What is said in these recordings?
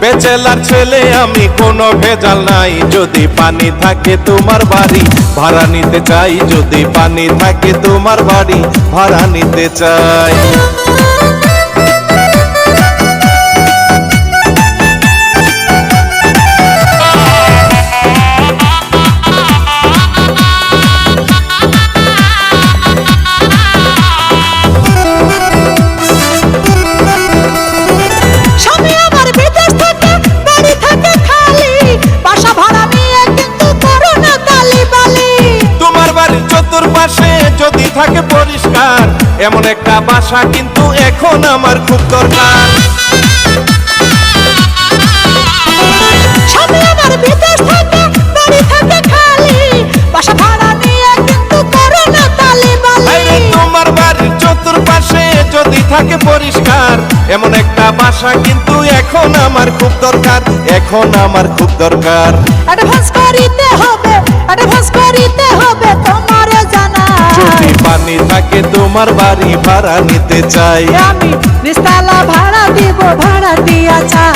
Bachelor ছেলে আমি কোনো ভেজাল নাই। যদি পানি থাকে তোমার বাড়ি ভাড়া নিতে চাই, যদি পানি থাকে তোমার বাড়ি ভাড়া নিতে চাই। চতুর্পাশে যদি থাকে পরিষ্কার এমন একটা বাসা কিন্তু এখন আমার খুব দরকার। তোমার বাড়ির চতুর্পাশে যদি থাকে পরিষ্কার এমন একটা বাসা কিন্তু এখন আমার খুব দরকার, এখন আমার খুব দরকার। অ্যাডভান্স করিতে হবে, অ্যাডভান্স করিতে হবে তোমার জানা। যদি পানি থাকে তোমার বাড়ি ভাড়া নিতে চাই, আমি নিস্তালা ভাড়া দিব, ভাড়া দিয়া চাই।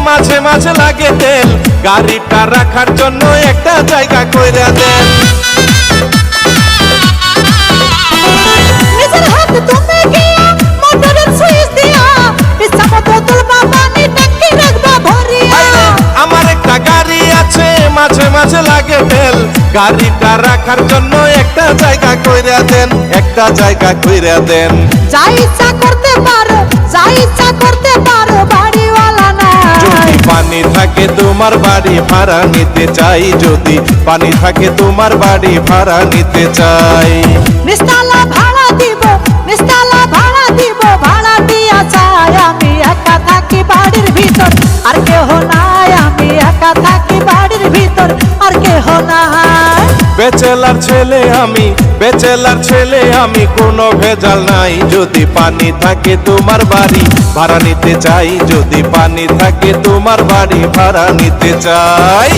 মাঝে মাঝে লাগে তেল, গাড়িটা রাখার জন্য একটা জায়গা কইরা দেন। নিজের হাতে তুমি গিয়া মোটরের সুইচ দিয়া ইচ্ছামতো তুলবা পানি ট্যাঙ্কি রাখবা ভরিয়া। আমার একটা গাড়ি আছে মাঝে মাঝে লাগে তেল, গাড়িটা রাখার জন্য একটা জায়গা কইরা দেন, একটা জায়গা কইরা দেন। যা ইচ্ছা করতে পারো, যা ইচ্ছা করতে পারো, বাড়িওয়ালা না। যদি পানি থাকে তোমার বাড়ি ভাড়া নিতে চাই, যদি পানি থাকে তোমার বাড়ি ভাড়া নিতে চাই। নিস্তালা ভাড়া দিব, নিস্তালা ভাড়া দিব, ভাড়া দিয়া চাই। আমি একা থাকি বাড়ির ভিতর আর কেহ নাই, আমি একা থাকি বাড়ির ভিতর আর কেহ নাই। ব্যাচেলার ছেলে আমি কোনো ভেজাল নাই। যদি পানি থাকে তোমার বাড়ি ভাড়া নিতে চাই, যদি পানি থাকে তোমার বাড়ি ভাড়া নিতে চাই।